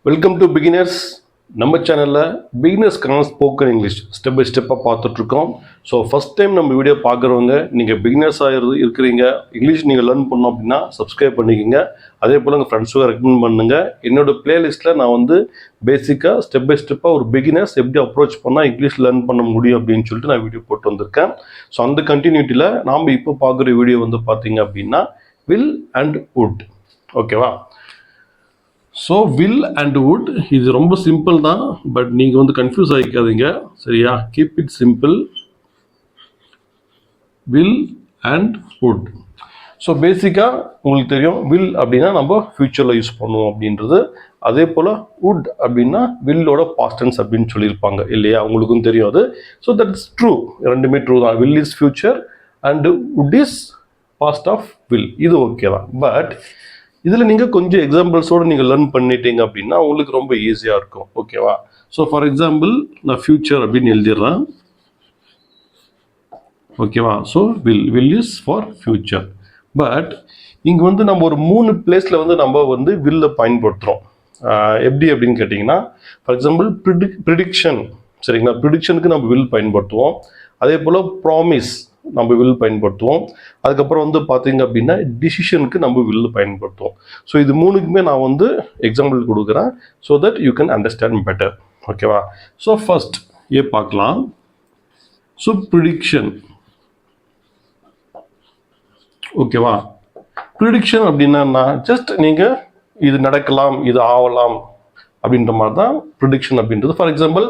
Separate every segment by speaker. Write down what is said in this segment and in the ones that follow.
Speaker 1: Welcome to beginners. நம்ம சேனலில் பிகினர்ஸ்க்கான spoken English step by ஸ்டெப்பாக பார்த்துட்ருக்கோம். ஸோ ஃபஸ்ட் டைம் நம்ம வீடியோ பார்க்குறவங்க நீங்கள் பிகினர்ஸாக இருக்கிறீங்க, இங்கிலீஷ் நீங்கள் லேர்ன் பண்ணோம் அப்படின்னா சப்ஸ்கிரைப் பண்ணிக்கோங்க. அதே போல் உங்கள் ஃப்ரெண்ட்ஸுக்கு ரெக்கமெண்ட் பண்ணுங்கள். என்னோட பிளேலிஸ்ட்டில் நான் வந்து பேசிக்காக ஸ்டெப் பை ஸ்டெப்பாக ஒரு பிகினர்ஸ் எப்படி அப்ரோச் பண்ணால் இங்கிலீஷ் லேர்ன் பண்ண முடியும் அப்படின்னு சொல்லிட்டு நான் வீடியோ போட்டு வந்திருக்கேன். ஸோ அந்த கண்டினியூட்டியில் நாம் இப்போ பார்க்குற வீடியோ வந்து பார்த்தீங்க அப்படின்னா வில் அண்ட் வுட். ஓகேவா? ஸோ வில் அண்ட் வுட் இது ரொம்ப சிம்பிள் தான், பட் நீங்கள் வந்து கன்ஃபியூஸ் ஆகிக்காதீங்க, சரியா? Keep it simple. Will and would. So பேசிக்காக உங்களுக்கு தெரியும், வில் அப்படின்னா நம்ம ஃப்யூச்சரில் யூஸ் பண்ணுவோம் அப்படின்றது. அதே போல் வுட் அப்படின்னா வில்லோட பாஸ்ட் டென்ஸ் அப்படின்னு சொல்லியிருப்பாங்க இல்லையா? உங்களுக்கும் தெரியும் அது. ஸோ தட் இஸ் ட்ரூ, ரெண்டுமே ட்ரூ தான். Will is future and would is past of will. இது ஓகே தான். பட் இதில் நீங்கள் கொஞ்சம் எக்ஸாம்பிள்ஸோடு நீங்கள் லேர்ன் பண்ணிட்டீங்க அப்படின்னா உங்களுக்கு ரொம்ப ஈஸியாக இருக்கும். ஓகேவா? ஸோ ஃபார் எக்ஸாம்பிள் நான் ஃப்யூச்சர் அப்படின்னு எழுதிடுறேன். ஓகேவா? So will is for future. But இங்கே வந்து நம்ம ஒரு 3 பிளேஸில் வந்து நம்ம வந்து வில்லை பயன்படுத்துகிறோம். எப்படி அப்படின்னு கேட்டிங்கன்னா, ஃபார் எக்ஸாம்பிள் ப்ரிடிக்ஷன், சரிங்களா? ப்ரிடிக்ஷனுக்கு நம்ம வில் பயன்படுத்துவோம். அதே போல் ப்ராமிஸ் நம்ம வில் பயன்படுத்துவோம். அதுக்கப்புறம் வந்து பார்த்தீங்க அப்படின்னா டிசிஷனுக்கு நம்ம வில் பயன்படுத்துவோம். ஸோ இது 3க்குமே நான் வந்து எக்ஸாம்பிள் கொடுக்குறேன், so that you can understand better. ஓகேவா? ஸோ ஃபர்ஸ்ட் பார்க்கலாம். So prediction. ஓகேவா? ப்ரிடிக்ஷன் அப்படின்னா ஜஸ்ட் நீங்கள் இது நடக்கலாம், இது ஆகலாம் அப்படின்ற மாதிரி தான் ப்ரிடிக்ஷன் அப்படின்றது. ஃபார் எக்ஸாம்பிள்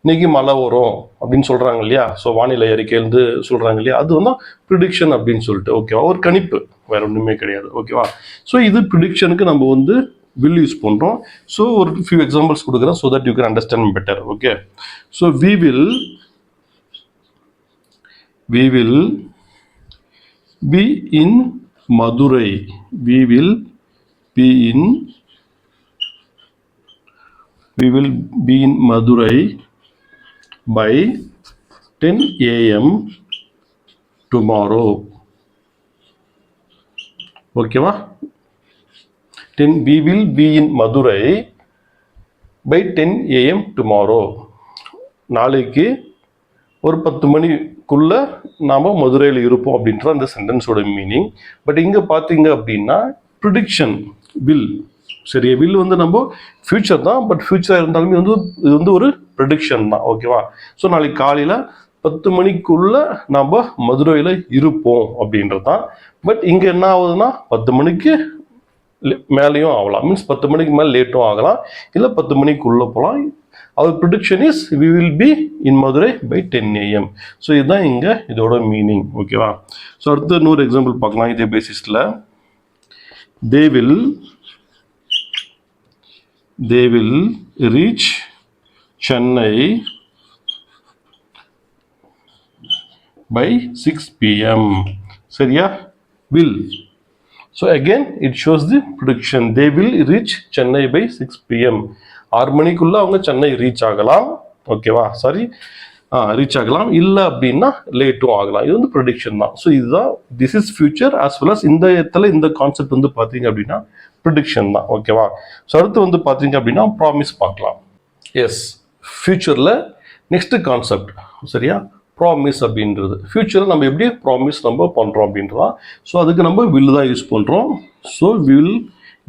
Speaker 1: இன்னைக்கு மழை வரும் அப்படின்னு சொல்கிறாங்க இல்லையா? ஸோ வானிலை அறிக்கையிலேருந்து சொல்கிறாங்க இல்லையா? அது வந்து ப்ரிடிக்ஷன் அப்படின்னு சொல்லிட்டு. ஓகேவா? ஒரு கணிப்பு, வேற ஒன்றுமே கிடையாது. ஓகேவா? ஸோ இது ப்ரிடிக்ஷனுக்கு நம்ம வந்து வில் யூஸ் பண்ணுறோம். ஸோ ஒரு ஃபியூ எக்ஸாம்பிள்ஸ் கொடுக்குறேன், so that you can understand better. Okay? So we will be in Madurai. We will be in Madurai by 10 a.m. tomorrow. ஓகேவா? we will be in Madurai by 10 a.m. tomorrow. நாளைக்கு ஒரு 10 மணிக்குள்ள நாம மதுரையில் இருப்போம் அப்படின்ற அந்த சென்டென்ஸோட மீனிங். பட் இங்கே பார்த்தீங்க அப்படின்னா ப்ரிடிக்ஷன் வில், சரி, வில் வந்து நம்ம ஃபியூச்சர் தான், பட் ஃபியூச்சராக இருந்தாலுமே வந்து இது வந்து ஒரு ப்ரிடிக்ஷன் தான். ஓகேவா? ஸோ நாளைக்கு காலையில் 10 மணிக்குள்ள நம்ம மதுரையில் இருப்போம் அப்படின்றது தான். பட் இங்கே என்ன ஆகுதுன்னா 10 மணிக்கு மேலேயும் ஆகலாம், மீன்ஸ் 10 மணிக்கு மேலே லேட்டும் ஆகலாம், இல்லை 10 மணிக்குள்ளே போகலாம். அவர் prediction is we will be in Madurai by 10 a.m. So இதுதான் இங்கே இதோட மீனிங். ஓகேவா? ஸோ அடுத்து இன்னொரு எக்ஸாம்பிள் பார்க்கலாம் இதே பேசிஸில். they will reach Chennai by 6 p.m. சரியா? will. So again it shows the prediction. They will reach Chennai by 6 p.m. 6 மணிக்குள்ள அவங்க சென்னை ரீச் ஆகலாம். ஓகேவா? சாரி, ரீச் ஆகலாம், இல்லை அப்படின்னா லேட்டும் ஆகலாம். இது வந்து ப்ரிடிக்ஷன் தான். ஸோ இதுதான் this is future as well as இந்த இடத்துல இந்த கான்செப்ட் வந்து பார்த்தீங்க அப்படின்னா ப்ரிடிக்ஷன் தான். ஓகேவா? ஸோ அடுத்து வந்து பார்த்தீங்க அப்படின்னா ப்ராமிஸ் பார்க்கலாம். எஸ், ஃபியூச்சரில் நெக்ஸ்ட் கான்செப்ட், சரியா? ப்ராமிஸ் அப்படின்றது ஃபியூச்சரில் நம்ம எப்படி ப்ராமிஸ் நம்ம பண்ணுறோம் அப்படின்றதான். ஸோ அதுக்கு நம்ம வில் தான் யூஸ் பண்ணுறோம். So will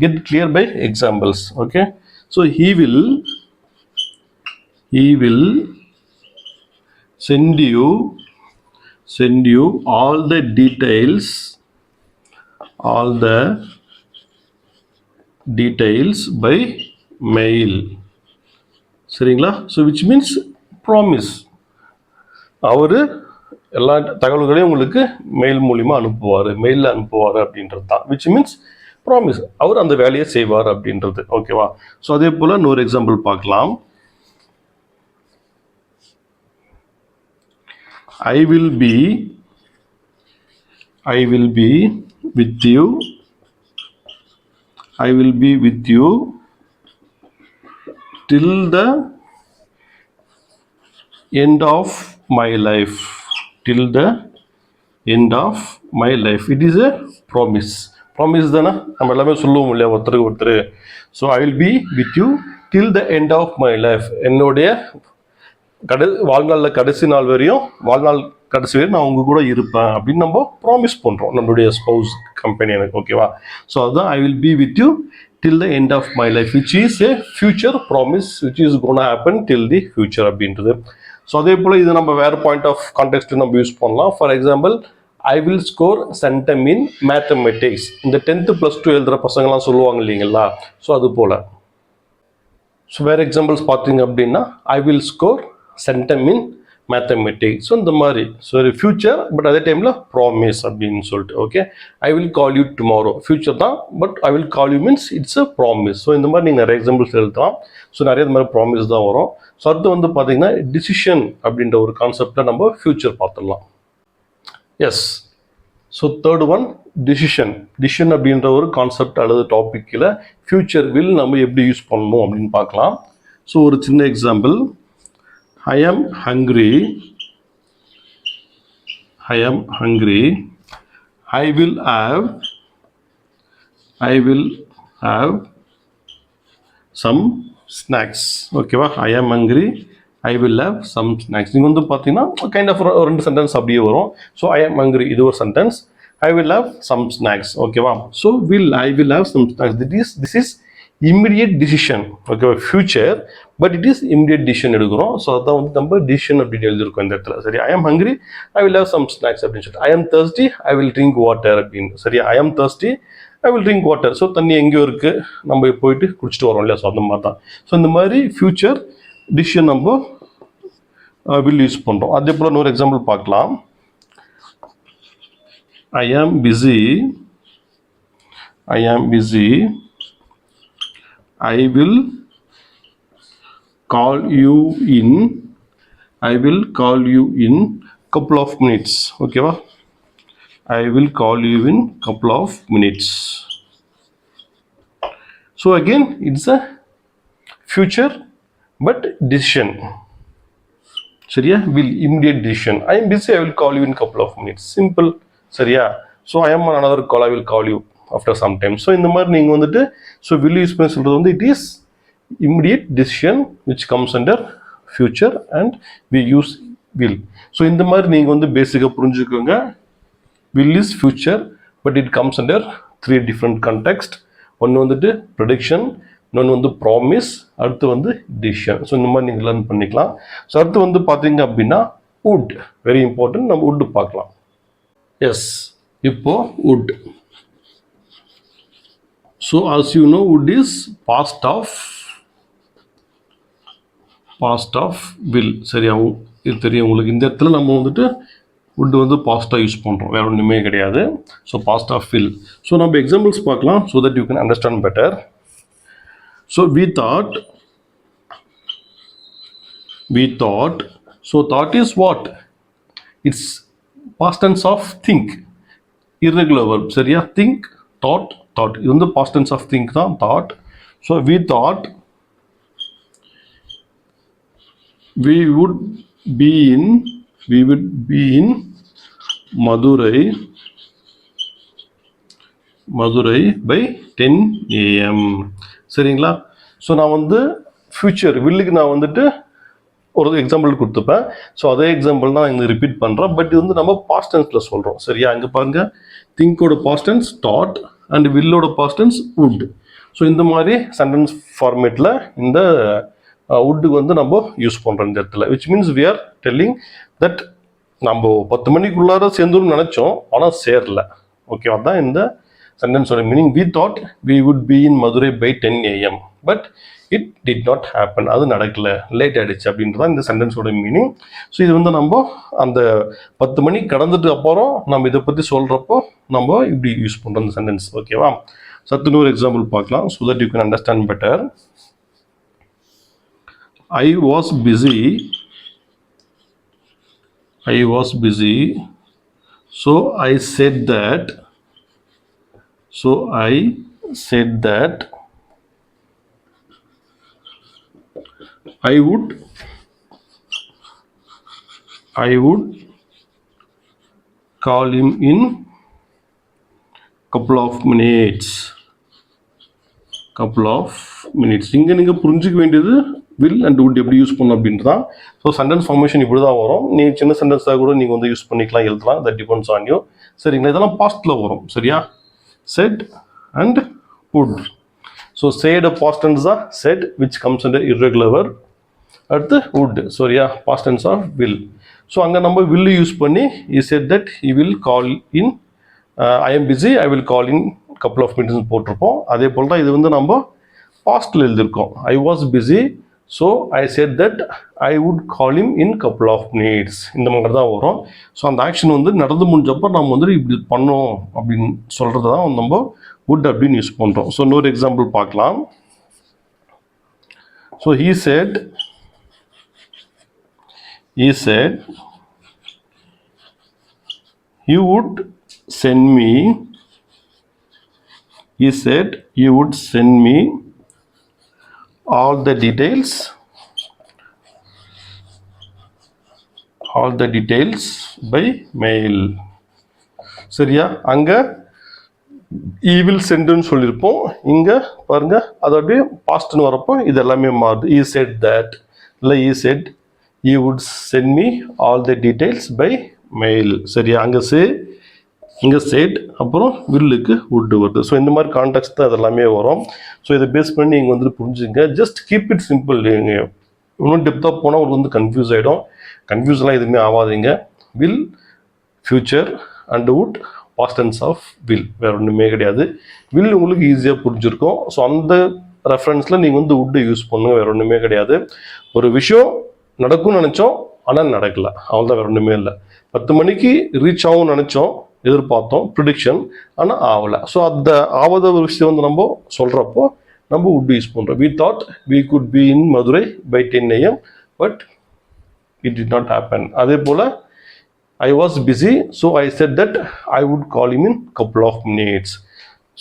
Speaker 1: get clear by examples. Okay? So he will send you all the details by mail. சரிங்களா? So which means promise. அவர் எல்லா தகவல்களையும் உங்களுக்கு மெயில் மூலிமா மெயிலில் அனுப்புவார் அப்படின்றது தான். which means ப்ராமிஸ், அவர் அந்த வேலையை செய்வார் அப்படின்றது. ஓகேவா? ஸோ அதே போல் இன்னொரு எக்ஸாம்பிள் பார்க்கலாம். I will be with you till the end of my life. It is a promise. Promise தானே, நம்ம எல்லாமே சொல்லுவோம் இல்லையா ஒருத்தருக்கு ஒருத்தர். So I will be with you till the end of my life. என்னுடைய வாழ்நாளில் கடைசி நாள் வரையும் வாழ்நாள் கடைசி வரையும் நான் உங்க கூட இருப்பேன் அப்படின்னு நம்ம ப்ராமிஸ் பண்ணுறோம் நம்மளுடைய ஸ்பௌஸ் கம்பெனி எனக்கு. ஓகேவா? ஸோ அதுதான் I will be with you till the end of my life, which is a future promise which is gonna happen till the future அப்படின்றது. ஸோ அதே போல் இது நம்ம வேறு பாயிண்ட் ஆஃப் கான்டெக்ட் நம்ம யூஸ் பண்ணலாம். For example, I will score centum in mathematics. இந்த 10th + 2 எழுதுகிற பசங்கள்லாம் சொல்லுவாங்க இல்லைங்களா? ஸோ அது போல். ஸோ வேறு எக்ஸாம்பிள்ஸ் பார்த்தீங்க அப்படின்னா, I will score centum in mathematics. So இந்த மாதிரி ஸோ ஃபியூச்சர் பட் அதே டைமில் ப்ராமிஸ் அப்படின்னு சொல்லிட்டு. Okay, I will call you tomorrow future தான், but I will call you means it's a promise. So இந்த மாதிரி நீங்கள் நிறைய எக்ஸாம்பிள்ஸ் எழுதலாம். ஸோ நிறைய இந்த மாதிரி ப்ராமிஸ் தான் வரும். ஸோ அடுத்து வந்து பார்த்தீங்கன்னா டிசிஷன் அப்படின்ற ஒரு கான்செப்டில் நம்ம ஃபியூச்சர் பார்த்துடலாம். Yes, so third one decision. Decision அப்படின்ற ஒரு கான்செப்ட் அல்லது டாப்பிக்கில் ஃபியூச்சர் வில் நம்ம எப்படி யூஸ் பண்ணணும் அப்படின்னு பார்க்கலாம். ஸோ ஒரு சின்ன example, I am hungry. I am hungry. I will have some snacks. ஓகேவா? I am hungry. I will have some snacks. நீங்கள் வந்து பார்த்தீங்கன்னா கைண்ட் ஆஃப் ரெண்டு சென்டென்ஸ் அப்படியே வரும். ஸோ I am hungry இது ஒரு sentence. I will have some snacks. ஓகேவா? So I will have some snacks. This is immediate decision. ஓகேவா? Future but it is immediate decision எடுக்கிறோம். ஸோ அதான் வந்து நம்ம டிசிஷன் அப்படின்னு எழுதியிருக்கோம் இந்த இடத்துல. சரி, I am hungry, I will have some snacks அப்படின்னு சொல்லிட்டு. I am thirsty, I will drink water அப்படின்னு. சரி, I am thirsty, I will drink water. So தண்ணி எங்கேயோ இருக்குது, நம்ம போயிட்டு குடிச்சிட்டு வரோம் இல்லையா? ஸோ அந்த மாதிரி தான். ஸோ இந்த மாதிரி ஃபியூச்சர் டிசிஷன் நம்ம வில் யூஸ் பண்ணுறோம். அதே போல் இன்னொரு எக்ஸாம்பிள் பார்க்கலாம். ஐ ஆம் busy, I will call you in couple of minutes. ஓகேவா? I will call you in couple of minutes. So again it's a future but decision. சரியா? will immediate decision. I am busy, I will call you in couple of minutes. Simple. சரியா? So I am on another call, I will call you after some time. So இந்த மாதிரி நீங்கள் வந்துட்டு so will use பண்ணி சொல்கிறது வந்து it is immediate decision which comes under future and we use will. So இந்த மாதிரி நீங்கள் வந்து பேசிக்காக புரிஞ்சுக்கோங்க. Will is future but it comes under 3 different context. ஒன்று வந்துட்டு ப்ரெடிக்ஷன், இன்னொன்று வந்து ப்ராமிஸ், அடுத்து வந்து டிசிஷன். ஸோ இந்த மாதிரி நீங்கள் லேர்ன் பண்ணிக்கலாம். ஸோ அடுத்து வந்து பார்த்தீங்க அப்படின்னா வுட், வெரி இம்பார்ட்டன்ட். நம்ம வுட் பார்க்கலாம். எஸ், இப்போ would. So as you know, would is past of will. சரியா? இது தெரியும் உங்களுக்கு. இந்த இடத்துல நம்ம வந்துட்டு would வந்து பாஸ்டாக யூஸ் பண்ணுறோம், வேற ஒன்றுமே கிடையாது. So past of will. So நம்ம எக்ஸாம்பிள்ஸ் பார்க்கலாம் so that you can understand better. So we thought. So thought is what? It's past tense of think. Irregular verb. சரியா? think, thought. இது வந்து past tense of think தான், thought. So we thought we would be in Madurai by 10 AM. சரிங்களா? So நான் வந்து future வில்லுக்கு நான் வந்துட்டு ஒரு எக்ஸாம்பிள் கொடுத்துப்பேன். ஸோ அதே எக்ஸாம்பிள் தான் இங்கே ரிப்பீட் பண்ணுறேன். பட் இது வந்து நம்ம பாஸ்ட் டென்ஸில் சொல்கிறோம். சரியா? இங்கே பாருங்க, திங்கோட பாஸ்ட் டென்ஸ் தாட் அண்ட் வில்லோட பாஸ்ட் டென்ஸ் வுட். ஸோ இந்த மாதிரி சென்டென்ஸ் ஃபார்மேட்டில் இந்த வுட்டுக்கு வந்து நம்ம யூஸ் பண்ணுறோம் இந்த இடத்துல. Which means we are telling that நம்ம 10 மணிக்குள்ளார சேர்ந்துடும் நினச்சோம், ஆனால் சேரல. ஓகே, அதுதான் இந்த சென்டென்ஸோட meaning. We thought we would be in Madurai by 10 AM but it did not happen. அது நடக்கல, லேட் ஆகிடுச்சு அப்படின்றதான் இந்த சென்டென்ஸோட மீனிங். ஸோ இது வந்து நம்ம அந்த 10 மணி கடந்துட்டு அப்புறம் நம்ம இதை பற்றி சொல்கிறப்போ நம்ம இப்படி யூஸ் பண்ணுறோம் இந்த சென்டென்ஸ். ஓகேவா? சத்துன்னு ஒரு எக்ஸாம்பிள் பார்க்கலாம் so that you can understand better. I was busy. So I said that I would call him in couple of minutes. Minutes. இங்கே நீங்கள் புரிஞ்சிக்க வேண்டியது வில் அண்ட் வுட் எப்படி யூஸ் பண்ணணும் அப்படின்ட்டு தான். ஸோ சென்டென்ஸ் ஃபார்மேஷன் இப்படி தான் வரும். நீங்கள் சின்ன சென்டென்ஸாக கூட நீங்கள் வந்து யூஸ் பண்ணிக்கலாம், எழுதலாம். That depends on you. சரிங்களா? இதெல்லாம் பாஸ்ட்டில் வரும். சரியா? Said and would. So said past tense தான் said which comes under irregular verb. அடுத்து வுட். சரியா? Past tense of will. So அங்கே நம்ம will யூஸ் பண்ணி he said that he will call in, I am busy, I will call in couple of minutes போட்டிருப்போம். அதே போல் தான் இது வந்து நம்ம பாஸ்ட்டில் எழுதியிருக்கோம். I was busy, so I said that I would call him in couple of minutes. இந்த மாதிரி தான் வரும். ஸோ அந்த ஆக்ஷன் வந்து நடந்து முடிஞ்சப்போ நம்ம வந்து இப்படி பண்ணோம் அப்படின்னு சொல்கிறது தான் நம்ம would அப்படின்னு யூஸ் பண்ணுறோம். ஸோ இன்னொரு எக்ஸாம்பிள் பார்க்கலாம். So he said you would send me, he said you would send me all the details by mail. சரியா? அங்க he will send ன்னு சொல்லியிருப்போம். இங்க பாருங்க அதோடைய பாஸ்ட்னு வரப்போ இது எல்லாமே மாறுது. he said that இல்லை he said he would send me all the details by mail. சரியா? அங்க இங்கே செட் அப்புறம் வில்லுக்கு வுட் வருது. ஸோ இந்த மாதிரி கான்டெக்ட் தான் அதெல்லாமே வரும். ஸோ இதை பேஸ் பண்ணி நீங்கள் வந்து புரிஞ்சுங்க. Just keep it simple. நீங்கள் இன்னும் டெப்த்தாக போனால் உங்களுக்கு வந்து கன்ஃபியூஸ் ஆகிடும். கன்ஃபியூஸ்லாம் எதுவுமே ஆகாதீங்க. Will future and would past tense of will, வேறு ஒன்றுமே கிடையாது. வில் உங்களுக்கு ஈஸியாக புரிஞ்சிருக்கும். ஸோ அந்த ரெஃபரன்ஸில் நீங்கள் வந்து வுட்டை யூஸ் பண்ணுங்க, வேறு ஒன்றுமே கிடையாது. ஒரு விஷயம் நடக்கும்னு நினச்சோம், ஆனால் நடக்கலை, அவ்வளோதான், வேறு ஒன்றுமே இல்லை. 10 மணிக்கு ரீச் ஆகும்னு நினச்சோம், எதிர்பார்த்தோம், ப்ரிடிக்ஷன், ஆனால் ஆகலை. ஸோ அந்த ஆகாத ஒரு விஷயம் வந்து நம்ம சொல்கிறப்போ நம்ம வுட் யூஸ் பண்ணுறோம். we thought we could be in Madurai by 10 AM but it did not happen. அதே போல் I was busy, so I said that I would call him in couple of minutes.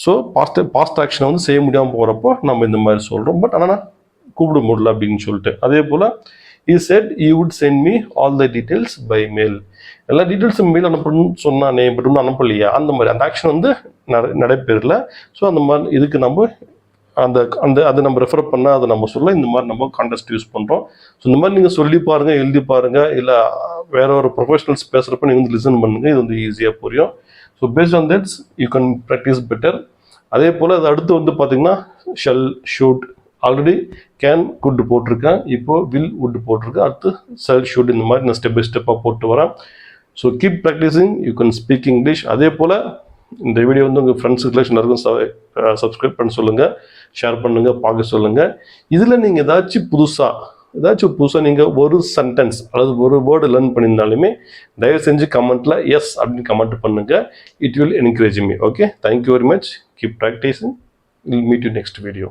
Speaker 1: So past ஆக்ஷனை வந்து செய்ய முடியாமல் போகிறப்போ நம்ம இந்த மாதிரி சொல்கிறோம். பட் ஆனால் கூப்பிட முடியல அப்படின்னு சொல்லிட்டு. அதே போல் he said he would send me all the details by mail. எல்லா டீட்டெயில்ஸும் மெயில் அனுப்பணும்னு சொன்னானே, பட் இன்னும் அனுப்பலையா, அந்த மாதிரி அந்த ஆக்ஷன் வந்து நடைபெறல. ஸோ அந்த மாதிரி இதுக்கு நம்ம அதை நம்ம ரெஃபர் பண்ண அதை நம்ம சொல்ல இந்த மாதிரி நம்ம கான்டெக்ஸ்ட் யூஸ் பண்ணுறோம். ஸோ இந்த மாதிரி நீங்கள் சொல்லி பாருங்கள், எழுதி பாருங்கள், இல்லை வேற ஒரு ப்ரொஃபஷனல்ஸ் பேசுகிறப்ப நீங்கள் வந்து லிசன் பண்ணுங்கள். இது வந்து ஈஸியாக புரியும். So based on that's you can practice better. அதே போல் அது அடுத்து வந்து பார்த்தீங்கன்னா shall, shoot, already can, good போட்டிருக்கேன். இப்போது வில், வுட் போட்டிருக்கேன். அடுத்து ஷல், ஷூட், இந்த மாதிரி நான் ஸ்டெப் பை ஸ்டெப்பாக போட்டு வரேன். So keep practising, you can speak English. அதே போல் இந்த வீடியோ வந்து உங்கள் ஃப்ரெண்ட்ஸுக்கு எல்லாருக்கும் சப்ஸ்கிரைப் பண்ண சொல்லுங்கள், ஷேர் பண்ணுங்கள், பார்க்க சொல்லுங்கள். இதில் நீங்கள் ஏதாச்சும் புதுசாக நீங்கள் ஒரு சென்டென்ஸ் அல்லது ஒரு வேர்டு லேர்ன் பண்ணியிருந்தாலுமே தயவு செஞ்சு கமெண்ட்டில் எஸ் அப்படின்னு கமெண்ட் பண்ணுங்கள். It will encourage me. Okay, thank you very much. Keep practising. Will meet you next video.